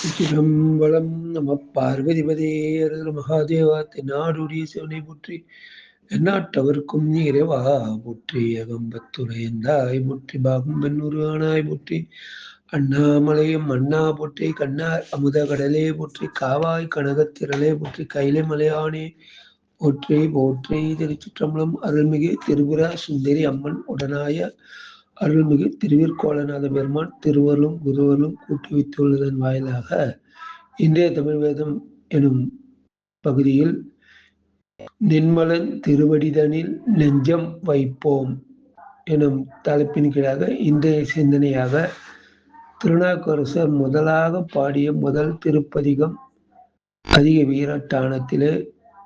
திருச்சிற்றம்பலம். நம பார்வதிபதே அரஹர மகாதேவா. தென்னாடுடைய சிவனை போற்றி, எந்நாட்டவர்க்கும் இறைவா போற்றி. அகம்பத்துரையந்தாய் போற்றி, பாகும் பெண்ணுரு ஆனாய் போற்றி. அண்ணாமலையும் அண்ணா போற்றி, கண்ணார் அமுத கடலே போற்றி. காவாய் கனகத்திரளே போற்றி, கைலை மலையானே போற்றி போற்றி. திருச்சிற்றம்பலம். அருள்மிகு திரிபுர சுந்தரி அம்மன் உடனாய அருள்மிகு திருவிற்கோலநாத பெருமான் திருவருளும் குருவருளும் கூட்டுவித்துள்ளதன் வாயிலாக இன்றைய தமிழ் வேதம் எனும் பகுதியில் நின்மலன் திருவடிதனில் நெஞ்சம் வைப்போம் எனும் தலைப்பின் கீழாக இன்றைய சிந்தனையாக திருநாவுக்கரசர் முதலாக பாடிய முதல் திருப்பதிகம் அதிக வீரட்டானத்திலே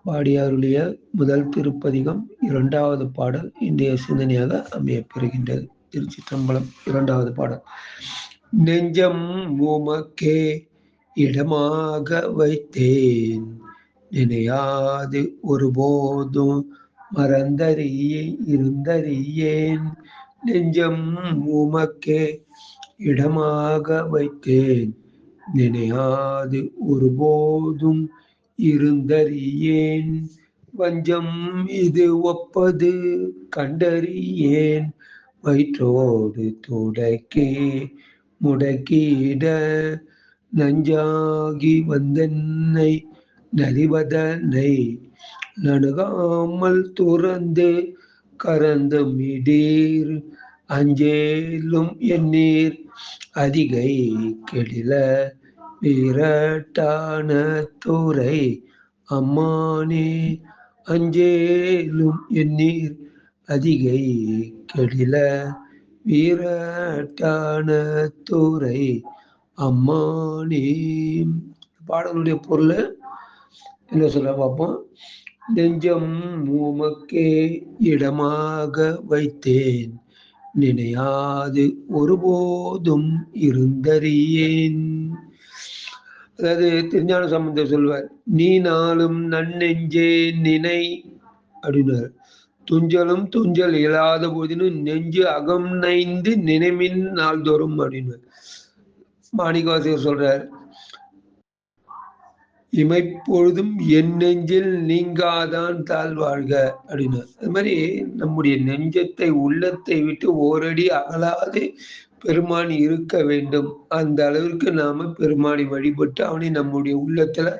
பாடி அருளிய முதல் திருப்பதிகம் இரண்டாவது பாடல் இன்றைய சிந்தனையாக அமையப்பெறுகின்றது. திருச்சிற்றம்பலம். இரண்டாவது பாடல். நெஞ்சம் உமக்கே இடமாக வைத்தேன், நினையாது ஒருபோதும் மறந்தறியே இருந்தறியேன். நெஞ்சம் உமக்கே இடமாக வைத்தேன், நினையாது ஒருபோதும் இருந்தறியேன். வஞ்சம் இது ஒப்பது கண்டறியேன், வயிற்றோடு துடக்கி முடக்கிட நஞ்சாகி வந்தென்னை நலிவதனை நணுகாமல் துறந்து கரந்துமிடீர். அஞ்சேலும் எண்ணீர் அதிகை கெடில வீரட்டான துறை அம்மானே. அஞ்சேலும் எண்ணீர் அதிகை கெடில வீரட்டான துறை அம்மானே. பாடலுடைய பொருள் என்ன சொல்ல பார்ப்போம். நெஞ்சம் உமக்கே இடமாக வைத்தேன், நினையாது ஒருபோதும் இருந்தறியேன். அதாவது திருஞான சம்பந்தர் சொல்வார், நீ நாளும் நன்னெஞ்சே நினை அப்படின்னார். துஞ்சலும் துஞ்சல் இயலாத போதினும் நெஞ்சு அகம் நைந்து நினைமின் நாள்தோறும் அப்படின்னு மாணிக்கவாசகர் சொல்றார். இமைப்பொழுதும் என் நெஞ்சில் நீங்காதான் தாழ்வாழ்க அப்படின்னு. அது மாதிரி நம்முடைய நெஞ்சத்தை உள்ளத்தை விட்டு ஓரடி அகலாது பெருமான் இருக்க வேண்டும். அந்த அளவிற்கு நாம பெருமானை வழிபட்டு அவனை நம்முடைய உள்ளத்துல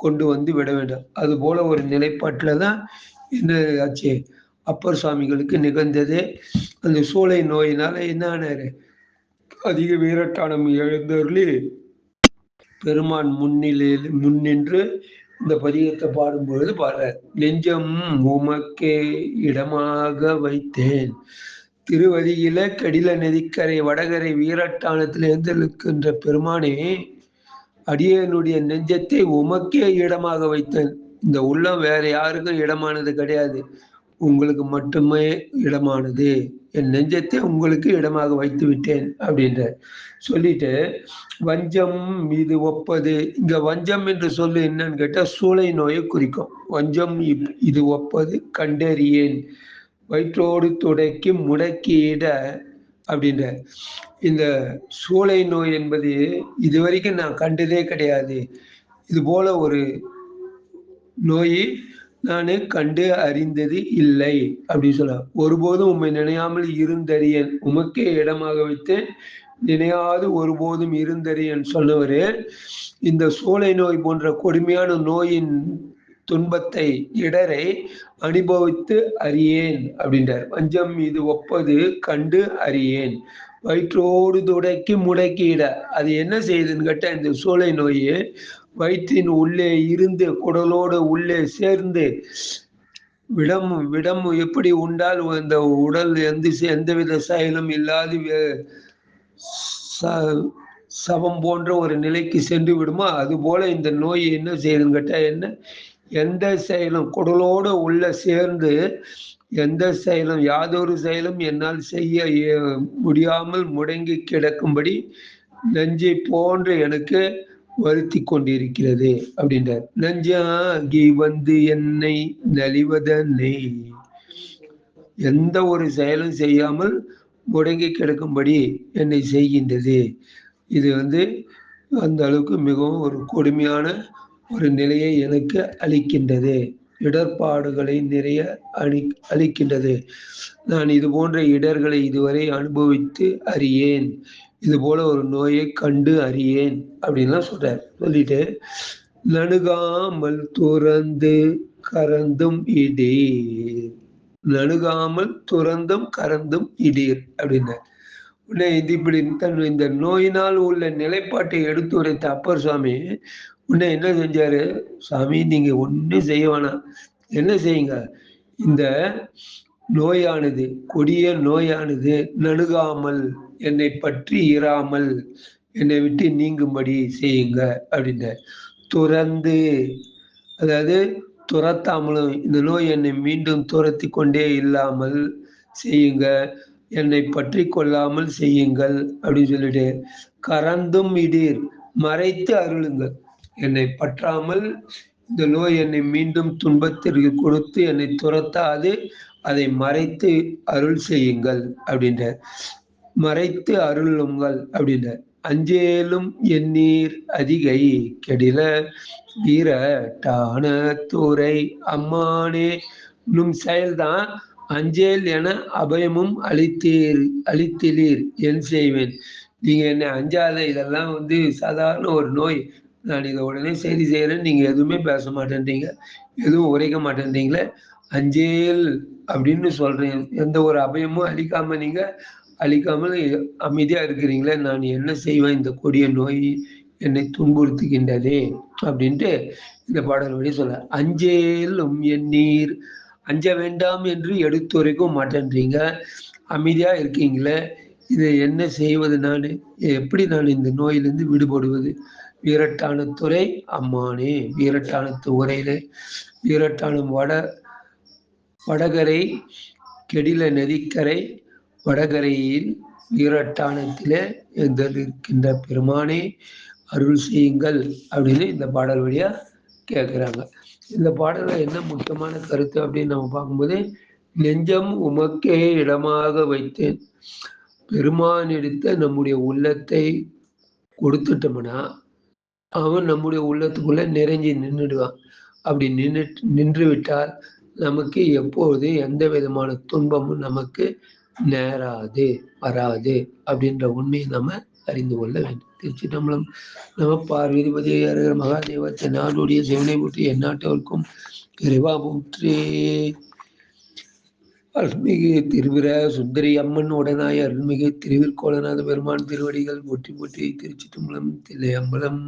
கொண்டு வந்து விட வேண்டும். அது போல ஒரு நிலைப்பாட்டுல தான் என்ன ஆச்சு, அப்பர் சுவாமிகளுக்கு நிகழ்ந்தது. அந்த சூளை நோயினால என்ன ஆனாரு, அதிக வீரட்டானம் எழுந்தருளி பெருமான் முன்னின்று இந்த பதிகத்தை பாடும்பொழுது பாடுறார். நெஞ்சம் உமக்கே இடமாக வைத்தேன். திருவதியில கடில நதிக்கரை வடகரை வீரட்டானத்தில் எழுந்திருக்கின்ற பெருமானே, அடியனுடைய நெஞ்சத்தை உமக்கே இடமாக வைத்தேன். இந்த உள்ளம் வேற யாருக்கும் இடமானது கிடையாது, உங்களுக்கு மட்டுமே இடமானது. என் நெஞ்சத்தை உங்களுக்கு இடமாக வைத்து விட்டேன் அப்படின்ற சொல்லிட்டு, வஞ்சம் இது ஒப்பது. இங்க வஞ்சம் என்று சொல்லு என்னன்னு கேட்டா சூளை நோயை குறிக்கும். வஞ்சம் இது ஒப்பது கண்டறியேன், வயிற்றோடு துடைக்கி முடக்கியிட அப்படின்ற. இந்த சூளை நோய் என்பது இதுவரைக்கும் நான் கண்டதே கிடையாது. இது போல ஒரு நோய் நான் கண்டு அறிந்தது இல்லை அப்படின்னு சொல்ல. ஒருபோதும் உம்மை நினையாமல் இருந்தறியேன், உமக்கே இடமாக வைத்தேன், நினையாது ஒருபோதும் இருந்தறியேன் சொன்னவரு இந்த சூளை நோய் போன்ற கொடுமையான நோயின் துன்பத்தை இடரை அனுபவித்து அறியேன் அப்படின்றார். வஞ்சம் இது ஒப்பது கண்டு அறியேன், வயிற்றோடு துடைக்கி முடக்கிட. அது என்ன செய்யுதுன்னு கேட்டா, இந்த சூளை நோய் வயிற்றின் உள்ளே இருந்து குடலோடு உள்ளே சேர்ந்து விடம் எப்படி உண்டால் இந்த உடல் எந்தவித செயலும் இல்லாது சவம் போன்ற ஒரு நிலைக்கு சென்று விடுமோ, அது போல இந்த நோய் என்ன செய்யுதுன்னு கேட்டா, எந்த செயலும் குடலோடு உள்ள சேர்ந்து எந்த செயலும் யாதொரு செயலும் என்னால் செய்ய முடியாமல் முடங்கி கிடக்கும்படி நெஞ்சை போன்று எனக்கு வருத்தி கொண்டிருக்கிறது அப்படின்றார். நஞ்சாகி வந்து என்னை நலிவதனை, எந்த ஒரு செயலும் செய்யாமல் முடங்கி கிடக்கும்படி என்னை செய்கின்றது. இது அந்த அளவுக்கு மிகவும் ஒரு கொடுமையான ஒரு நிலையை எனக்கு அளிக்கின்றது. இடர்பாடுகளை நிறைய அளிக்கின்றது. நான் இது போன்ற இடர்களை இதுவரை அனுபவித்து அறியேன். இதுபோல ஒரு நோயை கண்டு அறியேன் அப்படின்லாம் சொல்றார். சொல்லிட்டு, நணுகாமல் துறந்து கரந்தும் இடீர். நணுகாமல் துறந்தும் கரந்தும் இடீர் அப்படின்னார். உடனே இது இப்படி இந்த நோயினால் உள்ள நிலைப்பாட்டை எடுத்துரைத்த அப்பர் சுவாமி உடனே என்ன செஞ்சாரு, சாமி நீங்க ஒண்ணும் செய்ய வேணாம். என்ன செய்யுங்க, இந்த நோயானது கொடிய நோயானது நணுகாமல் என்னை பற்றி இராமல் என்னை விட்டு நீங்கும்படி செய்யுங்க அப்படின்னார். துறந்து, அதாவது துரத்தாமலும் இந்த நோய் என்னை மீண்டும் துரத்தி கொண்டே இல்லாமல் செய்யுங்க, என்னை பற்றி கொள்ளாமல் செய்யுங்கள் அப்படின்னு சொல்லிட்டு, கரந்தும் இடீர் மறைத்து அருளுங்கள். என்னை பற்றாமல் இந்த நோய் என்னை மீண்டும் துன்பத்திற்கு கொடுத்து என்னை துரத்தாது அதை மறைத்து அருள் செய்யுங்கள் அப்படின்ற. மறைத்து அருளுங்கள் அப்படின்ற. அஞ்சேலும் எண்ணீர் அதிகை கெடில வீரட்டான துறை அம்மானே நும் செயல்தான் அஞ்சேல் என அபயமும் அளித்திலீர் என் செய்வேன். நீங்க என்ன அஞ்சாத, இதெல்லாம் சாதாரண ஒரு நோய், நான் இதை உடனே சரி செய்யறேன்னு நீங்க எதுவுமே பேச மாட்டேன்றீங்க, எதுவும் உரைக்க மாட்டேன்றீங்களே, அஞ்சேல் அப்படின்னு சொல்றேன். எந்த ஒரு அபயமும் அளிக்காமல் அமைதியா இருக்கிறீங்களே, நான் என்ன செய்வேன், இந்த கொடிய நோய் என்னை துன்புறுத்துகின்றதே அப்படின்ட்டு இந்த பாடல் வழி சொல்ல. அஞ்சேலும் எண்ணீர், அஞ்ச வேண்டாம் என்று எடுத்துரைக்கவும் மாட்டேன்றீங்க, அமைதியா இருக்கீங்களே, இதை என்ன செய்வது, நான் எப்படி நான் இந்த நோயிலிருந்து விடுபடுவது? வீரட்டான துறை அம்மானே, வீரட்டானத்து உரையிலே, வீரட்டானம் வடகரை கெடில நதிக்கரை வடகரையில் வீரட்டானத்திலே இருக்கின்ற பெருமானே அருள் செய்யுங்கள் அப்படின்னு இந்த பாடல் வழியா கேட்குறாங்க. இந்த பாடல்ல என்ன முக்கியமான கருத்து அப்படின்னு நம்ம பார்க்கும்போது, நெஞ்சம் உமக்கே இடமாக வைத்தேன். பெருமானிடத்த நம்முடைய உள்ளத்தை கொடுத்துட்டோம்னா அவன் நம்முடைய உள்ளத்துக்குள்ள நிறைஞ்சி நின்றுடுவான். அப்படி நின்று விட்டால் நமக்கு எப்போது எந்த விதமான துன்பமும் நமக்கு நேராது, வராது அப்படின்ற உண்மையை நம்ம அறிந்து கொள்ள வேண்டும். திருச்சிற்றம்பலம். நம பார்வதிபதி அரகர மகாதேவ தென்னாடுடைய சிவனை போற்றி எந்நாட்டவர்க்கும் இறைவா போற்றி. அருள்மிகு திருவிர சுந்தரி அம்மன் உடனாய் அருள்மிகு திருவிற்கோளநாத பெருமான் திருவடிகள் போற்றி போற்றி. திருச்சிற்றம்பலம். தில்லையம்பலம்.